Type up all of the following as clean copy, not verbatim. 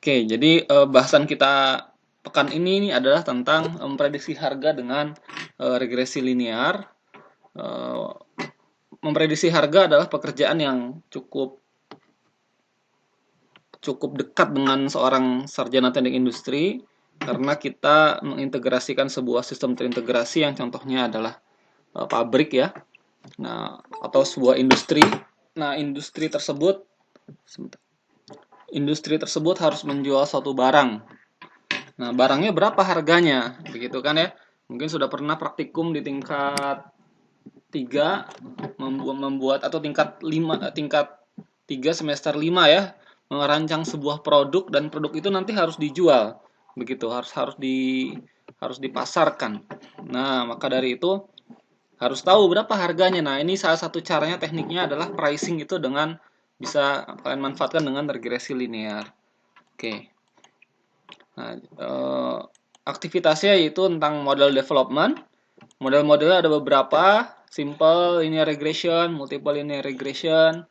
Oke, jadi bahasan kita pekan ini adalah tentang memprediksi harga dengan regresi linear. Eh, Memprediksi harga adalah pekerjaan yang cukup cukup dekat dengan seorang sarjana teknik industri karena kita mengintegrasikan sebuah sistem terintegrasi yang contohnya adalah pabrik ya. Nah, atau sebuah industri. Nah, industri tersebut harus menjual suatu barang. Nah, barangnya berapa harganya? Begitu kan ya. Mungkin sudah pernah praktikum di tingkat 3 membuat atau tingkat 3 semester 5 ya, merancang sebuah produk dan produk itu nanti harus dijual. Begitu, harus dipasarkan. Nah, maka dari itu harus tahu berapa harganya. Nah, ini salah satu caranya tekniknya adalah pricing itu dengan bisa kalian manfaatkan dengan regresi linear. Oke. Nah, aktivitasnya yaitu tentang model development. Model-modelnya ada beberapa, simple linear regression, multiple linear regression,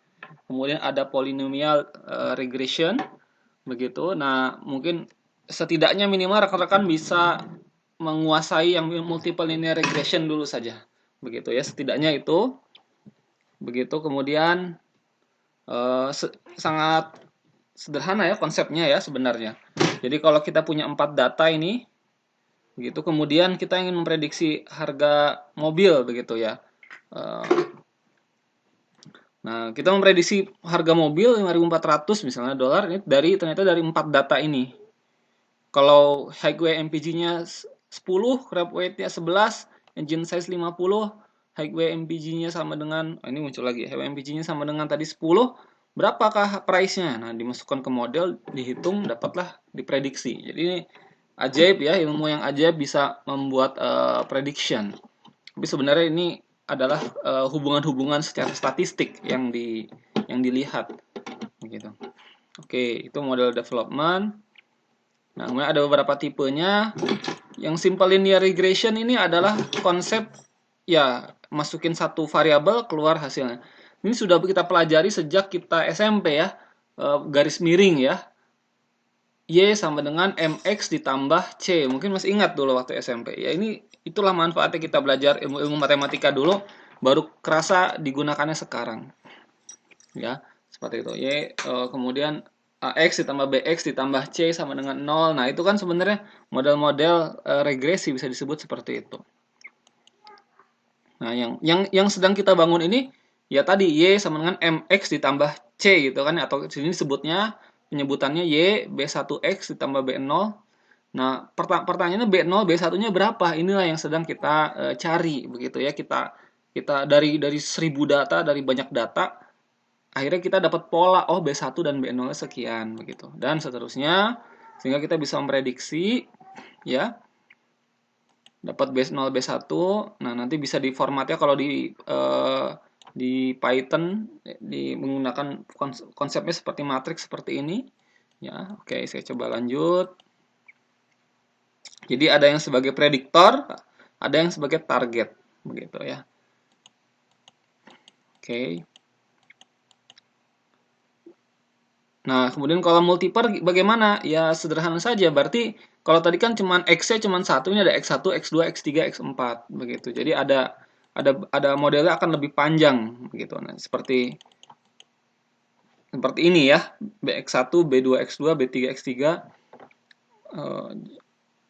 kemudian ada polynomial regression, begitu. Nah, mungkin setidaknya minimal rekan-rekan bisa menguasai yang multiple linear regression dulu saja, begitu ya. Setidaknya itu, begitu. Kemudian sangat sederhana ya konsepnya ya sebenarnya. Jadi kalau kita punya 4 data ini, begitu, kemudian kita ingin memprediksi harga mobil begitu ya. Nah, kita memprediksi harga mobil 5.400 misalnya dolar ini ternyata dari 4 data ini. Kalau highway MPG-nya 10, crab weight-nya 11, engine size 50, highway MPG-nya sama dengan ini muncul lagi, highway MPG-nya sama dengan tadi 10, berapakah price-nya? Nah, dimasukkan ke model, dihitung, dapatlah diprediksi. Jadi ini ajaib ya, ilmu yang ajaib bisa membuat prediction. Tapi sebenarnya ini adalah hubungan-hubungan secara statistik yang dilihat begitu. Oke, itu model development. Nah, kemudian ada beberapa tipenya. Yang simple linear regression ini adalah konsep ya masukin satu variabel keluar hasilnya. Ini sudah kita pelajari sejak kita SMP ya, garis miring ya. Y sama dengan MX ditambah C. Mungkin masih ingat dulu waktu SMP. Ya ini itulah manfaatnya kita belajar ilmu-ilmu matematika dulu, baru kerasa digunakannya sekarang. Ya, seperti itu. Kemudian AX ditambah BX ditambah C sama dengan 0. Nah, itu kan sebenarnya model-model regresi bisa disebut seperti itu. Nah, yang sedang kita bangun ini ya tadi Y sama dengan MX ditambah C gitu kan, atau sini sebutnya penyebutannya Y B1X ditambah B0. Nah, pertanyaannya B0 B1-nya berapa? Inilah yang sedang kita cari begitu ya. Kita dari 1000 data, dari banyak data, akhirnya kita dapat pola, oh B1 dan B0 sekian begitu. Dan seterusnya sehingga kita bisa memprediksi ya, dapat B0 B1. Nah, nanti bisa diformatnya kalau di Python menggunakan konsepnya seperti matriks seperti ini. Ya, oke, saya coba lanjut. Jadi ada yang sebagai prediktor, ada yang sebagai target, begitu ya. Oke. Nah, kemudian kalau multiple bagaimana? Ya sederhana saja. Berarti kalau tadi kan cuman X-nya cuman satu, ini ada X1, X2, X3, X4 begitu. Jadi ada modelnya akan lebih panjang begitu. Nah, seperti ini ya. BX1, B2X2, B3, X3.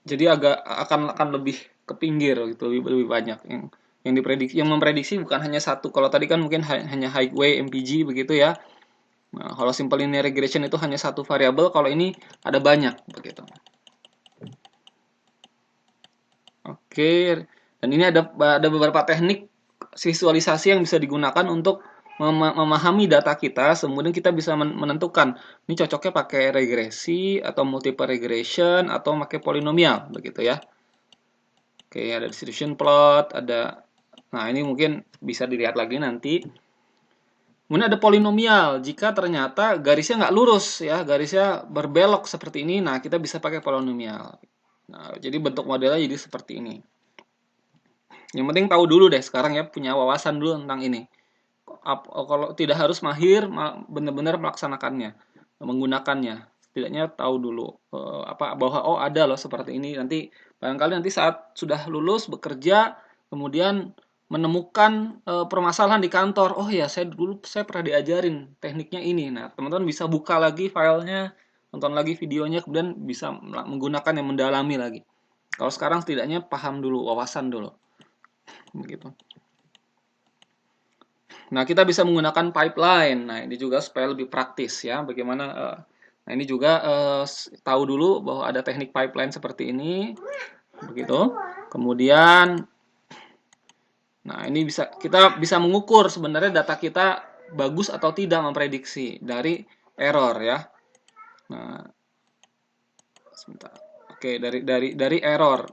Jadi akan lebih ke pinggir gitu, lebih banyak yang diprediksi, yang memprediksi bukan hanya satu. Kalau tadi kan mungkin hanya highway MPG begitu ya. Nah, kalau simple linear regression itu hanya satu variabel, kalau ini ada banyak begitu. Oke, dan ini ada beberapa teknik visualisasi yang bisa digunakan untuk memahami data kita, kemudian kita bisa menentukan ini cocoknya pakai regresi atau multiple regression atau pakai polinomial begitu ya. Oke, ada distribution plot, nah ini mungkin bisa dilihat lagi nanti. Kemudian ada polinomial. Jika ternyata garisnya nggak lurus ya, garisnya berbelok seperti ini, nah kita bisa pakai polinomial. Nah, jadi bentuk modelnya jadi seperti ini. Yang penting tahu dulu deh sekarang ya, punya wawasan dulu tentang ini. Kalau tidak harus mahir benar-benar melaksanakannya, menggunakannya. setidaknya tahu dulu bahwa oh ada loh seperti ini. Nanti barangkali nanti saat sudah lulus bekerja, kemudian menemukan permasalahan di kantor. Oh ya, saya pernah diajarin tekniknya ini. Nah, teman-teman bisa buka lagi filenya, nonton lagi videonya, kemudian bisa menggunakan yang mendalami lagi. Kalau sekarang setidaknya paham dulu, wawasan dulu. Begitu. Nah, kita bisa menggunakan pipeline. Nah, ini juga supaya lebih praktis ya. Bagaimana? Nah, ini juga tahu dulu bahwa ada teknik pipeline seperti ini, begitu. Kemudian, nah ini kita bisa mengukur sebenarnya data kita bagus atau tidak memprediksi dari error ya. Nah, sebentar. Oke, dari error.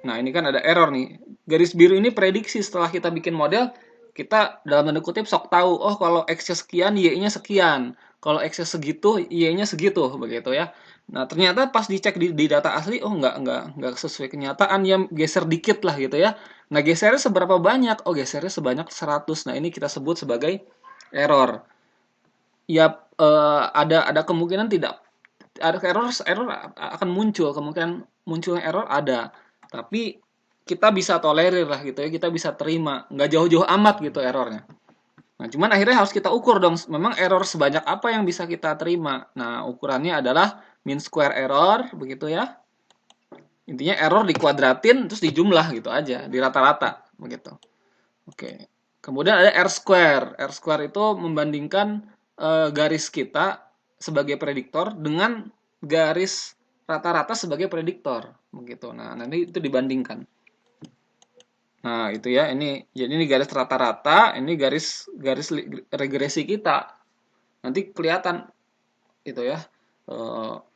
Nah, ini kan ada error nih. Garis biru ini prediksi setelah kita bikin model, kita dalam tanda kutip sok tahu, oh kalau X-nya sekian, Y-nya sekian. Kalau X-nya segitu, Y-nya segitu, begitu ya. Nah, ternyata pas dicek di data asli, oh nggak sesuai kenyataan, ya geser dikit lah gitu ya. Nah, gesernya seberapa banyak? Oh, gesernya sebanyak 100. Nah, ini kita sebut sebagai error. Ya, ada kemungkinan tidak ada error akan muncul, kemungkinan munculnya error ada, tapi kita bisa tolerir lah gitu ya, kita bisa terima, nggak jauh-jauh amat gitu errornya. Nah, cuman akhirnya harus kita ukur dong, memang error sebanyak apa yang bisa kita terima. Nah, ukurannya adalah mean square error, begitu ya. Intinya error dikuadratin terus dijumlah gitu aja, di rata-rata, begitu. Oke. Kemudian ada R square. R square itu membandingkan garis kita sebagai prediktor dengan garis rata-rata sebagai prediktor, begitu. Nah, nanti itu dibandingkan. Nah, itu ya. Jadi ini garis rata-rata, ini garis regresi kita. Nanti kelihatan itu ya.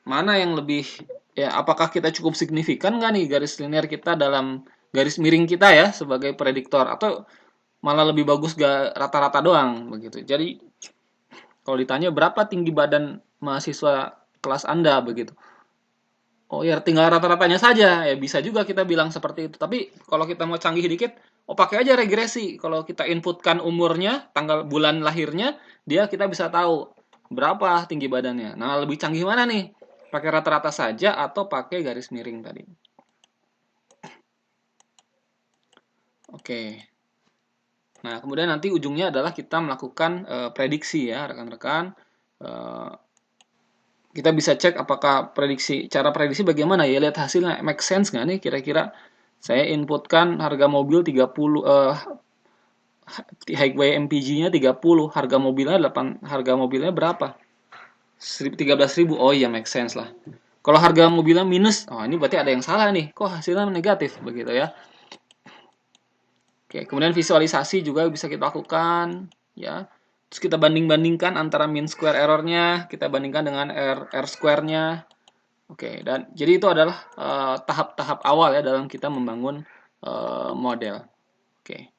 Mana yang lebih ya, apakah kita cukup signifikan nggak nih garis linear kita dalam garis miring kita ya sebagai prediktor, atau malah lebih bagus gak rata-rata doang begitu. Jadi kalau ditanya berapa tinggi badan mahasiswa kelas Anda begitu, oh ya tinggal rata-ratanya saja, ya bisa juga kita bilang seperti itu. Tapi kalau kita mau canggih dikit, oh pakai aja regresi. Kalau kita inputkan umurnya, tanggal bulan lahirnya, kita bisa tahu berapa tinggi badannya. Nah, lebih canggih mana nih? Pakai rata-rata saja atau pakai garis miring tadi? Oke. Nah, kemudian nanti ujungnya adalah kita melakukan prediksi ya, rekan-rekan. Kita bisa cek apakah cara prediksi bagaimana ya, lihat hasilnya make sense nggak nih kira-kira. Saya inputkan harga mobil 30, Highway MPG-nya 30, harga mobilnya berapa? 13.000. Oh iya, make sense lah. Kalau harga mobilnya minus, oh ini berarti ada yang salah nih. Kok hasilnya negatif begitu ya. Oke, kemudian visualisasi juga bisa kita lakukan ya. Terus kita banding-bandingkan antara mean square errornya, kita bandingkan dengan R square-nya. Oke, dan jadi itu adalah tahap-tahap awal ya dalam kita membangun model. Oke.